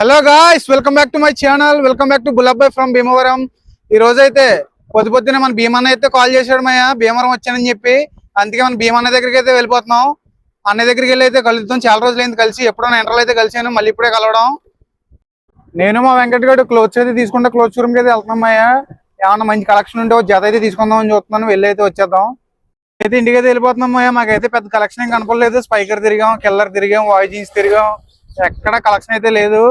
Hello guys, welcome back to my channel. Welcome back to Bullabbai from Bhimavaram. ఈ రోజు అయితే పొద్దున మన భీమన్న అయితే కాల్ చేశాడు మయ్య, భీమవరం వచ్చానని చెప్పి. అందుకే మన భీమన్న దగ్గరికి అయితే వెళ్ళిపోతున్నాం. అన్న దగ్గరికి వెళ్ళి అయితే కలుద్దాం. చాలా రోజులైంది కలిసి, ఎప్పుడో ఎంటర్లో అయితే కలిసాను, మళ్ళీ ఇప్పుడే కలవడం. నేను మా వెంకట్ గారు క్లోత్స్ అయితే తీసుకుంటా, క్లోత్ షోరూమ్కి అయితే వెళ్తున్నాం మయ్య. ఏమన్నా మంచి కలెక్షన్ ఉంటే జత అయితే తీసుకుందాం అని చూస్తున్నాను. వెళ్ళి అయితే వచ్చేద్దాం. అయితే ఇంటికి అయితే వెళ్ళిపోతున్నాం మయ్య. మాకైతే పెద్ద కలెక్షన్ ఏం కనపడలేదు. స్పైకర్ తిరిగాం, కిల్లర్ తిరిగాం, వాయి జీన్స్ తిరిగాం, ఎక్కడ కలెక్షన్ అయితే లేదు.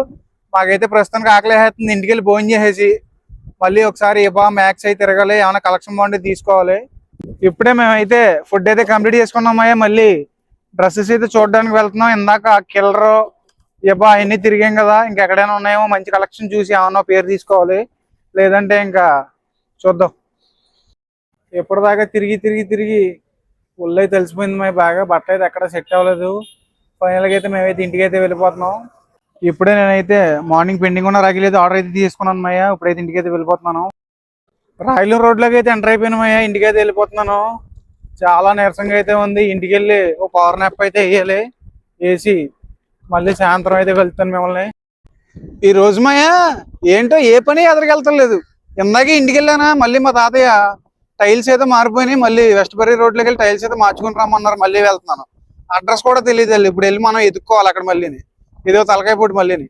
మాకైతే ప్రస్తుతానికి ఆకలి వేస్తుంది. ఇంటికి వెళ్ళి భోజనం చేసేసి మళ్ళీ ఒకసారి ఏబా మ్యాక్స్ అయితే తిరగాలి, ఏమైనా కలెక్షన్ బాగుంటే తీసుకోవాలి. ఇప్పుడే మేమైతే ఫుడ్ అయితే కంప్లీట్ చేసుకున్నామయ్యా. మళ్ళీ డ్రెస్సెస్ అయితే చూడడానికి వెళ్తున్నాం. ఇందాక కిల్లర్ ఏబా అవన్నీ తిరిగాం కదా, ఇంకెక్కడైనా ఉన్నాయేమో మంచి కలెక్షన్ చూసి ఏమన్నా పేరు తీసుకోవాలి, లేదంటే ఇంకా చూద్దాం. ఎప్పటిదాకా తిరిగి తిరిగి తిరిగి ఒళ్ళు అయితే తెలిసిపోయింది మరి బాగా. బట్టలు అయితే ఎక్కడ సెట్ అవ్వలేదు. ఫైనల్గా అయితే మేమైతే ఇంటికి అయితే వెళ్ళిపోతున్నాం. ఇప్పుడే నేనైతే మార్నింగ్ పెండింగ్ ఉన్న రాగిలేదు ఆర్డర్ అయితే తీసుకున్నాను మయ్య. ఇప్పుడైతే ఇంటికి అయితే వెళ్ళిపోతున్నాను. రాయలూరు రోడ్లోకి అయితే ఎంటర్ అయిపోయిన మయ్య. ఇంటికి అయితే వెళ్ళిపోతున్నాను. చాలా నీరసంగా అయితే ఉంది. ఇంటికి వెళ్ళి ఓ పవర్ నాప్ అయితే వేయాలి. వేసి మళ్ళీ సాయంత్రం అయితే వెళ్తాను మిమ్మల్ని. ఈ రోజు మయ్య ఏంటో ఏ పని ఎదరికెళ్తలేదు. ఇందాకే ఇంటికి వెళ్ళానా, మళ్ళీ మా తాతయ్య టైల్స్ అయితే మారిపోయినాయి. మళ్ళీ వెస్ట్బరీ రోడ్లోకి వెళ్ళి టైల్స్ అయితే మార్చుకుని రమ్మన్నారు. మళ్ళీ వెళ్తున్నాను. అడ్రస్ కూడా తెలియదు. ఇప్పుడు వెళ్ళి మనం ఎదుక్కోవాలి అక్కడ. మళ్ళీని ఇదో తలకాయ పోటీ మళ్ళీని.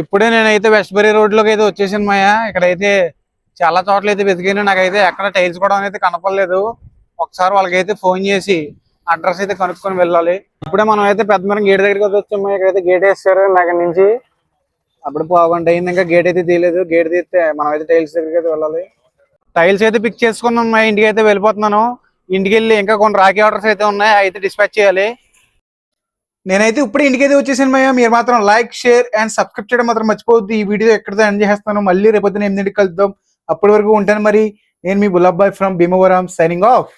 ఇప్పుడే నేనైతే వెస్ట్బరీ రోడ్లోకి అయితే వచ్చేసాను మయ్య. ఇక్కడైతే చాలా చోట్ల అయితే వెతికాను, నాకైతే ఎక్కడ టైల్స్ కూడా అయితే కనపడలేదు. ఒకసారి వాళ్ళకైతే ఫోన్ చేసి అడ్రస్ అయితే కనుక్కొని వెళ్ళాలి. ఇప్పుడే మనం అయితే పెద్దమరం గేట్ దగ్గరికి వచ్చాము. ఇక్కడైతే గేట్ వేస్తారు నాకు నుంచి. అప్పుడు పావుగంట అయింది, ఇంకా గేట్ అయితే తీయలేదు. గేట్ తీస్తే మనం అయితే టైల్స్ దగ్గరికి అయితే వెళ్ళాలి. టైల్స్ అయితే పిక్ చేసుకున్నాం. ఇంటికి అయితే వెళ్ళిపోతున్నాను. ఇంటికి వెళ్ళి ఇంకా కొన్ని రాఖీ ఆర్డర్స్ అయితే ఉన్నాయి, అయితే డిస్పాచ్ చేయాలి. నేనైతే ఇప్పుడు ఇంటికైతే వచ్చేసాను మయ్య. మీరు మాత్రం లైక్, షేర్ అండ్ సబ్స్క్రైబ్ చేయడం మాత్రం మర్చిపోవద్దు. ఈ వీడియో ఎక్కడితో ఎండ్ చేస్తాను. మళ్ళీ రేపొద్దున 8 కలుద్దాం. అప్పటి వరకు ఉంటాను మరి. నేను మీ Bullabbai from Bhimavaram, signing of.